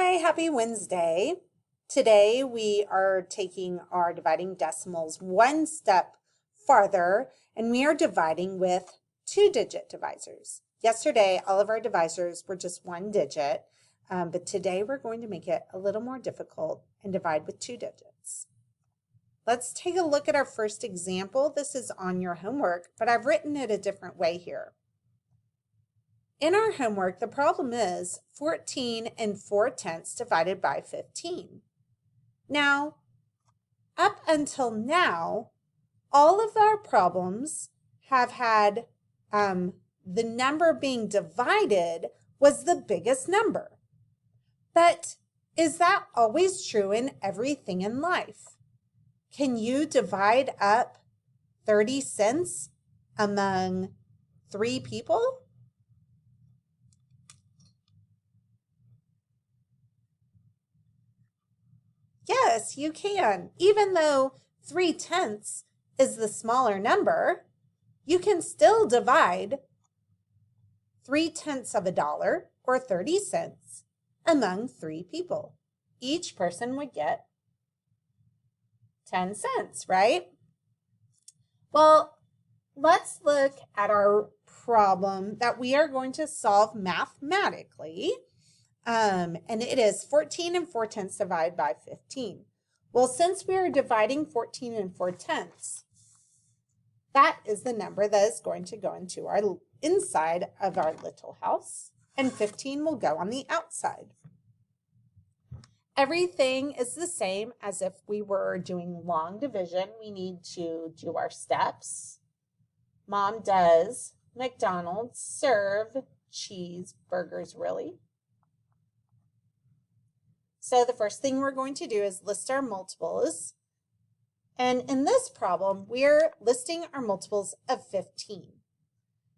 Hi, happy Wednesday. Today we are taking our dividing decimals one step farther, and we are dividing with two-digit divisors. Yesterday, all of our divisors were just one digit, but today we're going to make it a little more difficult and divide with two digits. Let's take a look at our first example. This is on your homework, but I've written it a different way here. In our homework, the problem is 14 4/10 divided by 15. Now, up until now, all of our problems have had the number being divided was the biggest number. But is that always true in everything in life? Can you divide up 30 cents among 3 people? Yes, you can. Even though 3/10 is the smaller number, you can still divide 3/10 of a dollar or 30 cents among 3 people. Each person would get 10 cents, right? Well, let's look at our problem that we are going to solve mathematically. And it is 14 4/10 divided by 15. Well, since we are dividing 14 4/10, that is the number that is going to go into our inside of our little house, and 15 will go on the outside. Everything is the same as if we were doing long division. We need to do our steps. Mom does McDonald's serve cheeseburgers, really? So the first thing we're going to do is list our multiples. And in this problem, we're listing our multiples of 15.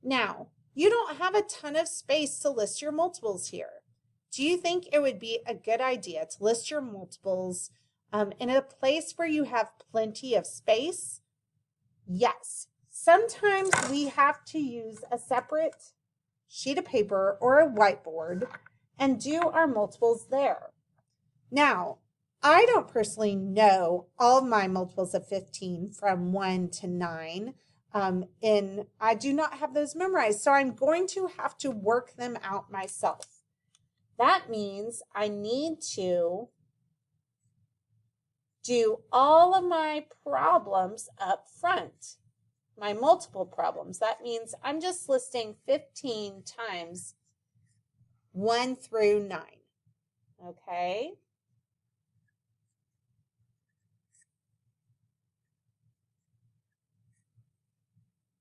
Now, you don't have a ton of space to list your multiples here. Do you think it would be a good idea to list your multiples in a place where you have plenty of space? Yes. Sometimes we have to use a separate sheet of paper or a whiteboard and do our multiples there. Now, I don't personally know all of my multiples of 15 from 1 to 9, and I do not have those memorized, so I'm going to have to work them out myself. That means I need to do all of my problems up front, my multiple problems. That means I'm just listing 15 times 1 through 9, okay?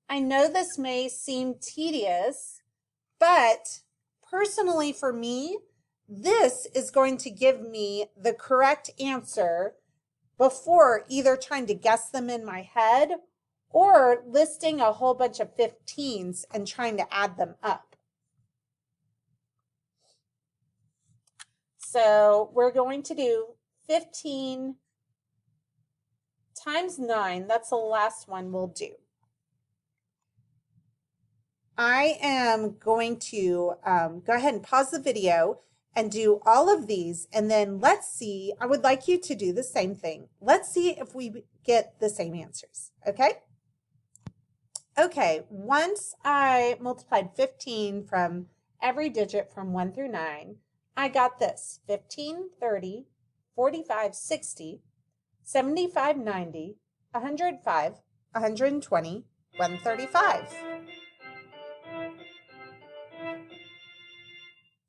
I know this may seem tedious, but personally for me, this is going to give me the correct answer before either trying to guess them in my head or listing a whole bunch of 15s and trying to add them up. So we're going to do 15 times 9. That's the last one we'll do. I am going to go ahead and pause the video and do all of these, and then let's see, I would like you to do the same thing. Let's see if we get the same answers, okay? Okay, once I multiplied 15 from every digit from 1 through 9, I got this: 15, 30, 45, 60, 75, 90, 105, 120, 135.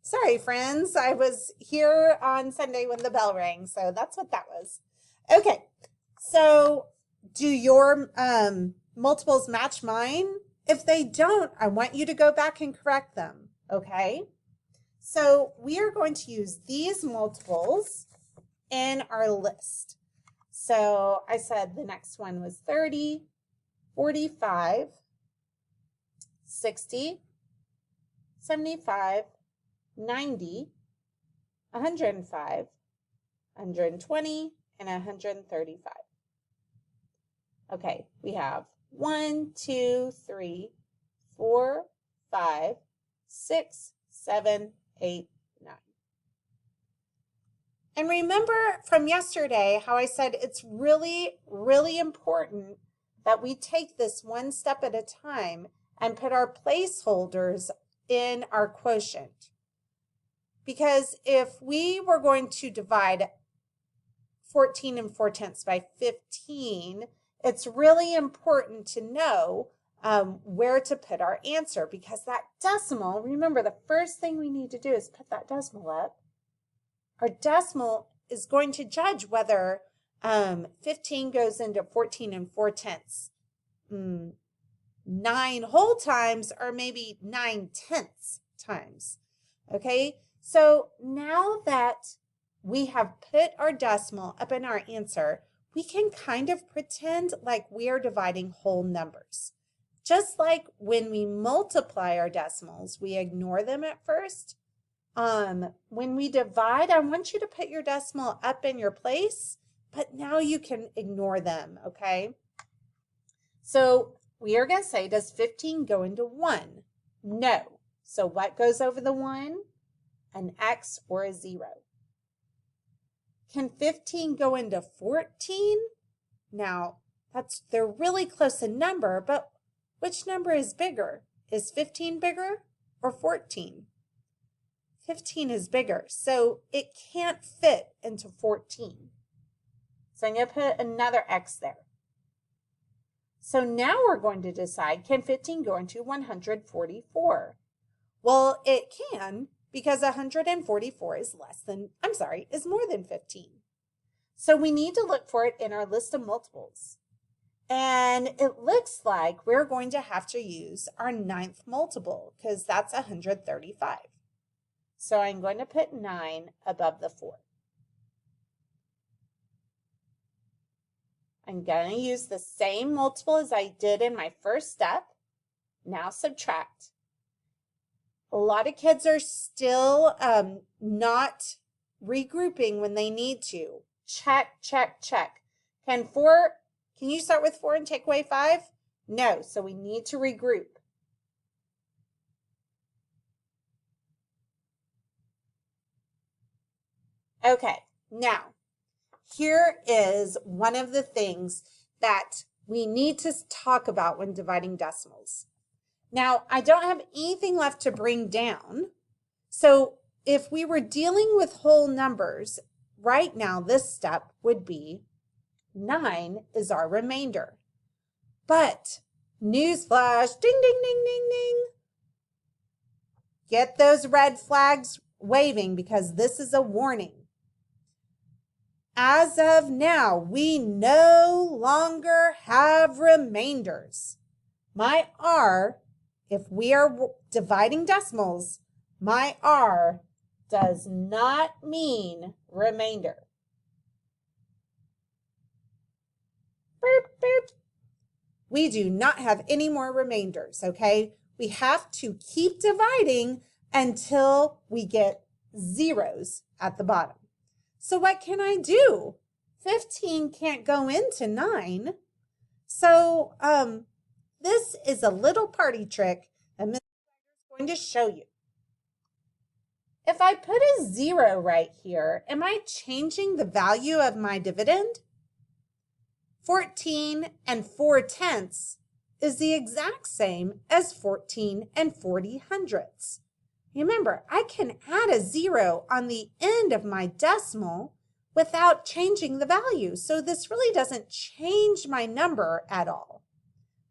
Sorry, friends, I was here on Sunday when the bell rang, so that's what that was. Okay, so do your multiples match mine? If they don't, I want you to go back and correct them, okay? So we are going to use these multiples in our list. So I said the next one was 30, 45, 60, 75, 90, 105, 120, and 135. Okay, we have 1, 2, 3, 4, 5, 6, 7, 8, 9. And remember from yesterday how I said it's really, really important that we take this one step at a time and put our placeholders in our quotient. Because if we were going to divide 14 and 4/10 by 15, it's really important to know where to put our answer, because that decimal, remember the first thing we need to do is put that decimal up. Our decimal is going to judge whether 15 goes into 14 and 4/10. 9 whole times or maybe 9/10 times. Okay, so now that we have put our decimal up in our answer, we can kind of pretend like we are dividing whole numbers. Just like when we multiply our decimals, we ignore them at first. When we divide, I want you to put your decimal up in your place, but now you can ignore them, okay? So we are going to say, does 15 go into 1? No. So what goes over the 1? An X or a 0. Can 15 go into 14? Now, they're really close in number, but which number is bigger? Is 15 bigger or 14? 15 is bigger, so it can't fit into 14. So I'm going to put another X there. So now we're going to decide, can 15 go into 144? Well, it can, because 144 is more than 15. So we need to look for it in our list of multiples. And it looks like we're going to have to use our 9th multiple, because that's 135. So I'm going to put 9 above the 4. I'm going to use the same multiple as I did in my first step. Now subtract. A lot of kids are still not regrouping when they need to. Check, check, check. Can you start with 4 and take away 5? No, so we need to regroup. Okay, now, here is one of the things that we need to talk about when dividing decimals. Now, I don't have anything left to bring down. So if we were dealing with whole numbers, right now this step would be 9 is our remainder. But newsflash, ding, ding, ding, ding, ding. Get those red flags waving, because this is a warning. As of now, we no longer have remainders. My R, if we are dividing decimals, my R does not mean remainder. Boop, boop. We do not have any more remainders, okay? We have to keep dividing until we get zeros at the bottom. So what can I do? 15 can't go into 9. So this is a little party trick that Ms. is going to show you. If I put a 0 right here, am I changing the value of my dividend? 14 and 4/10 is the exact same as 14 and 40/100. Remember, I can add a 0 on the end of my decimal without changing the value. So this really doesn't change my number at all.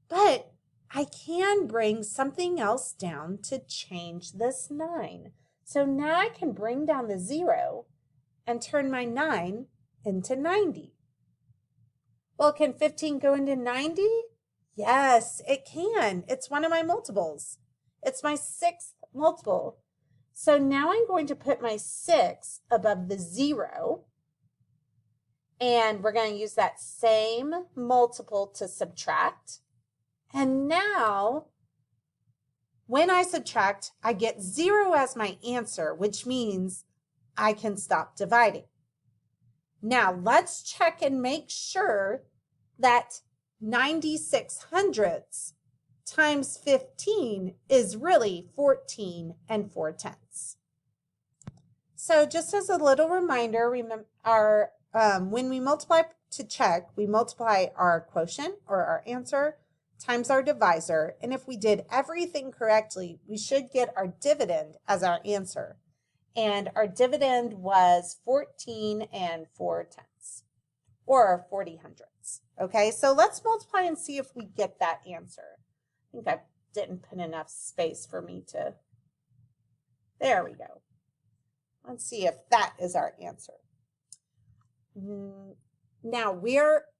But I can bring something else down to change this 9. So now I can bring down the 0 and turn my 9 into 90. Well, can 15 go into 90? Yes, it can. It's one of my multiples. It's my 6th multiple. So now I'm going to put my 6 above the 0. And we're going to use that same multiple to subtract. And now, when I subtract, I get 0 as my answer, which means I can stop dividing. Now, let's check and make sure that 96/100 times 15 is really 14 and 4/10. So just as a little reminder, remember when we multiply to check, we multiply our quotient or our answer times our divisor. And if we did everything correctly, we should get our dividend as our answer. And our dividend was 14 4/10, or 40 hundredths. Okay, so let's multiply and see if we get that answer. I think I didn't put enough space for me to, there we go. Let's see if that is our answer. Now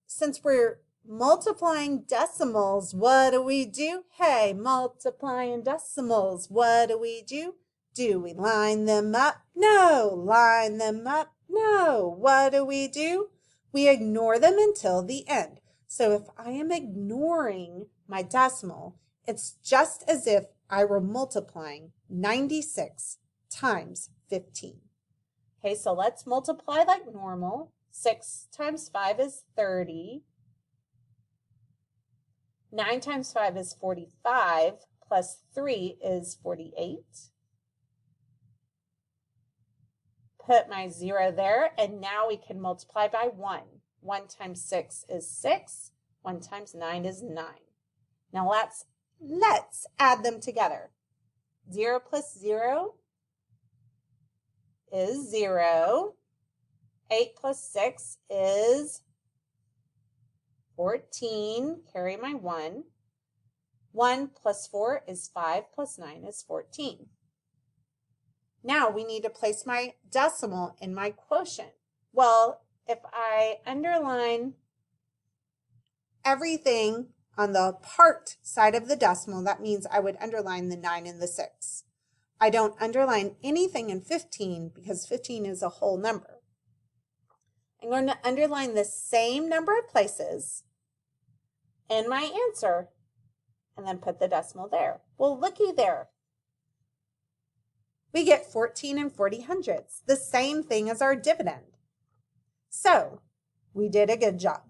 since we're multiplying decimals, what do? Hey, multiplying decimals, what do? Do we line them up? No. Line them up? No. What do? We ignore them until the end. So if I am ignoring my decimal, it's just as if I were multiplying 96 times 15. Okay, so let's multiply like normal. 6 times 5 is 30. 9 times 5 is 45, plus 3 is 48. Put my 0 there, and now we can multiply by 1. 1 times 6 is 6. 1 times 9 is 9. Now let's add them together. 0 plus 0 is 0. 8 plus 6 is 14. Carry my 1. 1 plus 4 is 5 plus 9 is 14. Now we need to place my decimal in my quotient. Well, if I underline everything on the part side of the decimal, that means I would underline the 9 and the 6. I don't underline anything in 15 because 15 is a whole number. I'm going to underline the same number of places in my answer and then put the decimal there. Well, looky there. We get 14 40 hundredths, the same thing as our dividend. So we did a good job.